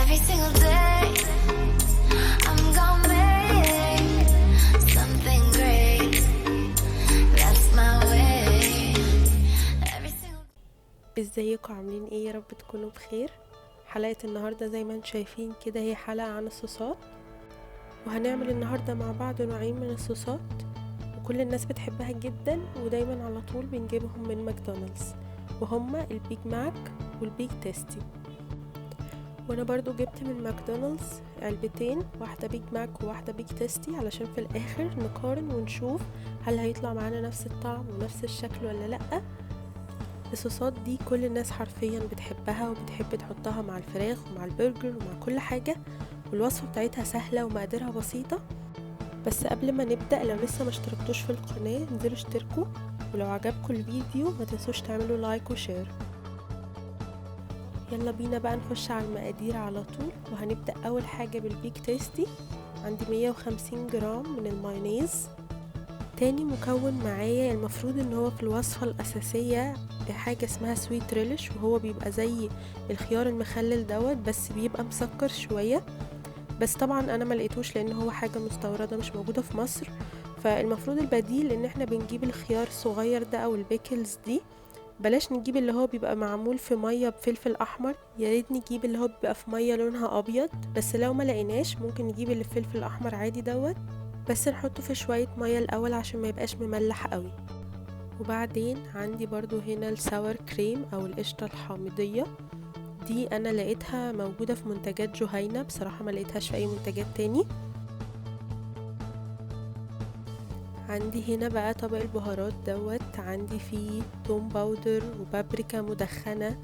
Every single day I'm gonna make something great. That's my way. Every single ازيكم عاملين ايه؟ يا رب تكونوا بخير. حلقة النهاردة زي ما انتم شايفين كده هي حلقة عن الصوصات، وهنعمل النهاردة مع بعض نوعين من الصوصات وكل الناس بتحبها جدا ودايما على طول بنجيبهم من ماكدونالدز، وهما البيج ماك والبيج تيستي. وانا برضو جبت من ماكدونالدز علبتين، واحدة بيج ماك وواحدة بيج تيستي، علشان في الاخر نقارن ونشوف هل هيطلع معانا نفس الطعم ونفس الشكل ولا لأ. الصوصات دي كل الناس حرفيا بتحبها وبتحب تحطها مع الفراخ ومع البرجر ومع كل حاجة، والوصفة بتاعتها سهلة ومقاديرها بسيطة. بس قبل ما نبدأ، لو لسه ما اشتركتوش في القناة انزلوا اشتركوا، ولو عجبكم الفيديو ما تنسوش تعملوا لايك وشير. يلا بينا بقى نخش على المقادير على طول، وهنبدأ اول حاجة بالبيج تيستي. عندي 150 جرام من المايونيز. تاني مكون معايا المفروض ان هو في الوصفة الاساسية حاجة اسمها سويت ريليش، وهو بيبقى زي الخيار المخلل دوت بس بيبقى مسكر شوية، بس طبعا انا ما لقيتوش لان هو حاجة مستوردة مش موجودة في مصر. فالمفروض البديل ان احنا بنجيب الخيار الصغير ده او البيكلز دي، بلاش نجيب اللي هو بيبقى معمول في مية بفلفل احمر، يا ريت نجيب اللي هو بيبقى في مية لونها ابيض. بس لو ما لقيناش ممكن نجيب اللي بفلفل احمر عادي دوت، بس نحطه في شوية مية الاول عشان ما يبقاش مملح قوي. وبعدين عندي برضو هنا الساور كريم او القشطة الحامضية، دي انا لقيتها موجودة في منتجات جهينة، بصراحة ما لقيتهاش في اي منتجات تاني. عندي هنا بقى طبق البهارات دوت، عندي فيه توم باودر وبابريكا مدخنة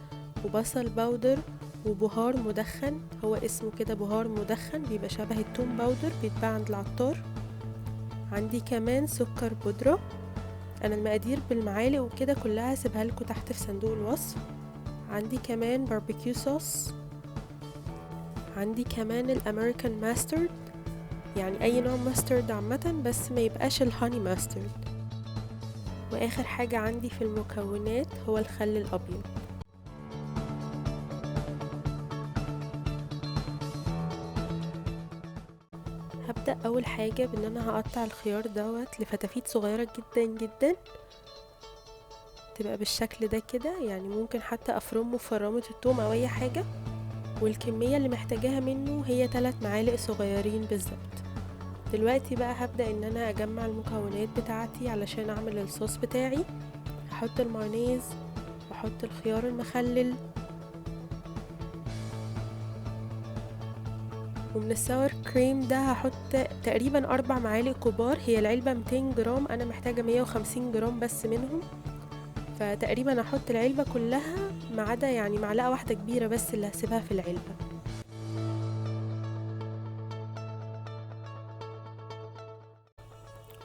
وبصل باودر وبهار مدخن، هو اسمه كده بهار مدخن، بيبقى شبه التوم باودر، بيتباع عند العطار. عندي كمان سكر بودرة، انا المقادير بالمعالق وكده كلها هسيبها لكم تحت في صندوق الوصف. عندي كمان باربيكيو صوص، عندي كمان الامريكان ماسترد، يعني اي نوع ماسترد عامه بس ما يبقاش الهاني ماسترد. واخر حاجه عندي في المكونات هو الخل الابيض. هبدا اول حاجه بان انا هقطع الخيار دوت لفتافيت صغيره جدا جدا، تبقى بالشكل ده كده، يعني ممكن حتى افرمه في فرامه الثوم او اي حاجه. والكميه اللي محتاجاها منه هي 3 معالق صغيرين بالظبط. دلوقتي بقى هبدأ ان انا اجمع المكونات بتاعتي علشان اعمل الصوص بتاعي. هحط المايونيز واحط الخيار المخلل، ومن الساور كريم ده هحط تقريبا 4 معالق كبار، هي العلبة 200 جرام، انا محتاجة 150 جرام بس منهم، فتقريبا هحط العلبة كلها ما عدا يعني معلقة واحدة كبيرة بس اللي هسيبها في العلبة.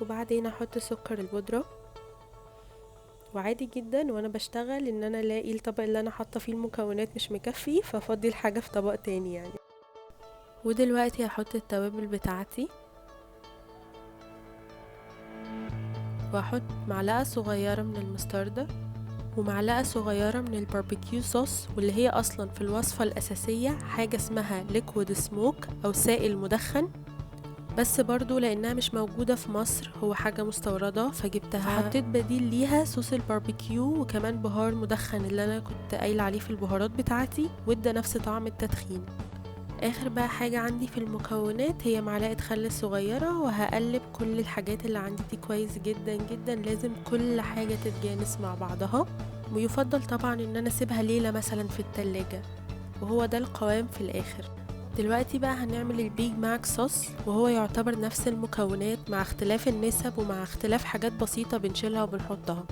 وبعدين هحط سكر البودرة، وعادي جدا وانا بشتغل ان انا الاقي الطبق اللي انا حاطه فيه المكونات مش مكفي، فافضي الحاجه في طبق تاني يعني. ودلوقتي هحط التوابل بتاعتي، وهحط معلقه صغيره من المستردة ومعلقه صغيره من الباربيكيو صوص، واللي هي اصلا في الوصفه الاساسيه حاجه اسمها ليكويد سموك او سائل مدخن، بس برضو لانها مش موجودة في مصر، هو حاجة مستوردة فجبتها، حطيت بديل ليها صوص الباربيكيو وكمان بهار مدخن اللي انا كنت قايله عليه في البهارات بتاعتي، وادى نفس طعم التدخين. اخر بقى حاجة عندي في المكونات هي معلقة خل صغيرة، وهقلب كل الحاجات اللي عندي دي كويس جدا جدا، لازم كل حاجة تتجانس مع بعضها، ويفضل طبعا ان انا اسيبها ليلة مثلا في التلاجة، وهو ده القوام في الاخر. دلوقتي بقى هنعمل البيج ماك صوص، وهو يعتبر نفس المكونات مع اختلاف النسب ومع اختلاف حاجات بسيطة بنشيلها وبنحطها.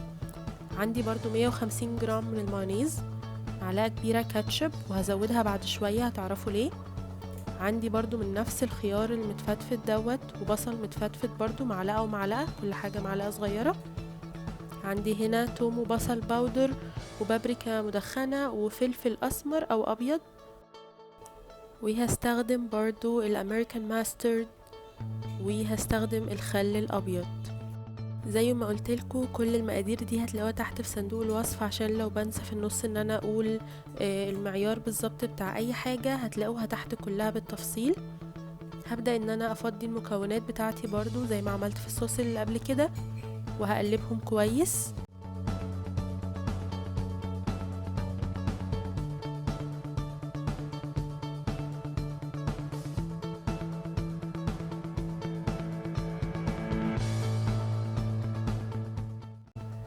عندي برضو 150 جرام من المايونيز، معلقة كبيرة كاتشب وهزودها بعد شوية هتعرفوا ليه. عندي برضو من نفس الخيار المتفتفت دوت وبصل متفتفت برضو معلقة ومعلقة، كل حاجة معلقة صغيرة. عندي هنا توم وبصل باودر وبابريكا مدخنة وفلفل أسمر أو أبيض، وهستخدم برضو الامريكان ماسترد، وهستخدم الخل الابيض. زي ما قلتلكوا كل المقادير دي هتلاقوها تحت في صندوق الوصف، عشان لو بنسى في النص ان انا اقول المعيار بالظبط بتاع اي حاجة هتلاقوها تحت كلها بالتفصيل. هبدأ ان انا افضي المكونات بتاعتي برضو زي ما عملت في الصوص اللي قبل كده، وهقلبهم كويس.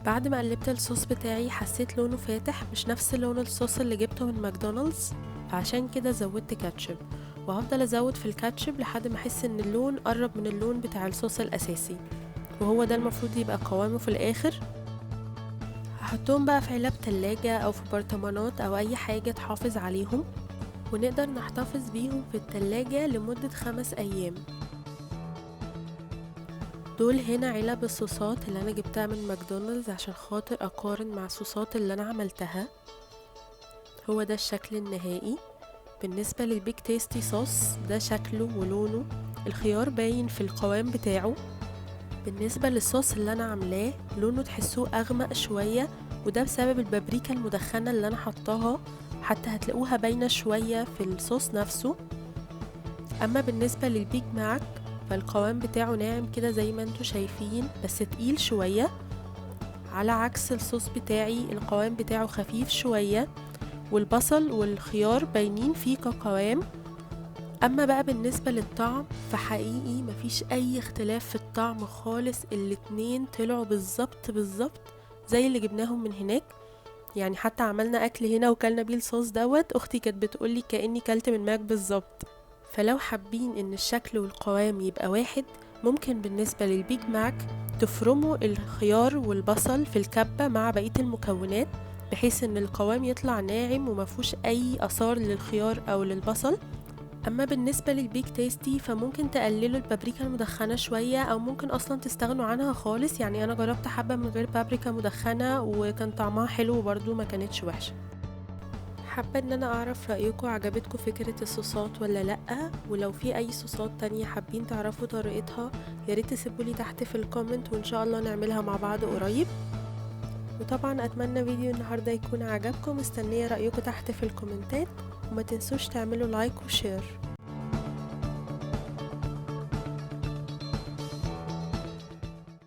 بعد ما قلبت الصوص بتاعي حسيت لونه فاتح، مش نفس لون الصوص اللي جبته من ماكدونالدز، عشان كده زودت كاتشب، وهفضل ازود في الكاتشب لحد ما احس ان اللون قرب من اللون بتاع الصوص الاساسي، وهو ده المفروض يبقى قوامه في الاخر. هحطهم بقى في علب تلاجة او في برطمانات او اي حاجة تحافظ عليهم، ونقدر نحتفظ بيهم في التلاجة لمدة 5 ايام. دول هنا علب الصوصات اللي انا جبتها من ماكدونالدز عشان خاطر اقارن مع الصوصات اللي انا عملتها. هو ده الشكل النهائي. بالنسبة للبيك تيستي صوص ده شكله ولونه، الخيار باين في القوام بتاعه. بالنسبة للصوص اللي انا عاملاه لونه تحسوه اغمق شوية، وده بسبب البابريكا المدخنة اللي انا حطاها، حتى هتلاقوها باينة شوية في الصوص نفسه. اما بالنسبة للبيج ماك فالقوام بتاعه ناعم كده زي ما انتوا شايفين، بس تقيل شوية، على عكس الصوص بتاعي القوام بتاعه خفيف شوية، والبصل والخيار باينين فيه كقوام. اما بقى بالنسبة للطعم فحقيقي مفيش اي اختلاف في الطعم خالص، الاتنين طلعوا بالظبط زي اللي جبناهم من هناك. يعني حتى عملنا اكل هنا وكلنا بيه الصوص دوت، اختي كانت بتقولي كأني كلت من ماك بالظبط. فلو حابين ان الشكل والقوام يبقى واحد، ممكن بالنسبة للبيج ماك تفرموا الخيار والبصل في الكبة مع بقية المكونات، بحيث ان القوام يطلع ناعم ومفيهوش اي اثار للخيار او للبصل. اما بالنسبة للبيك تيستي فممكن تقللوا البابريكا المدخنة شوية، او ممكن اصلا تستغنوا عنها خالص. يعني انا جربت حبة من غير بابريكا مدخنة وكان طعمها حلو وبرضو ما كانتش وحشة. حابة ان انا اعرف رأيكم، عجبتكم فكرة الصوصات ولا لأ؟ ولو في اي صوصات تانية حابين تعرفوا طريقتها ياريت تسيبولي تحت في الكومنت، وان شاء الله نعملها مع بعض قريب. وطبعا اتمنى فيديو النهاردة يكون عجبكم، مستنية رأيكم تحت في الكومنتات، وما تنسوش تعملوا لايك وشير.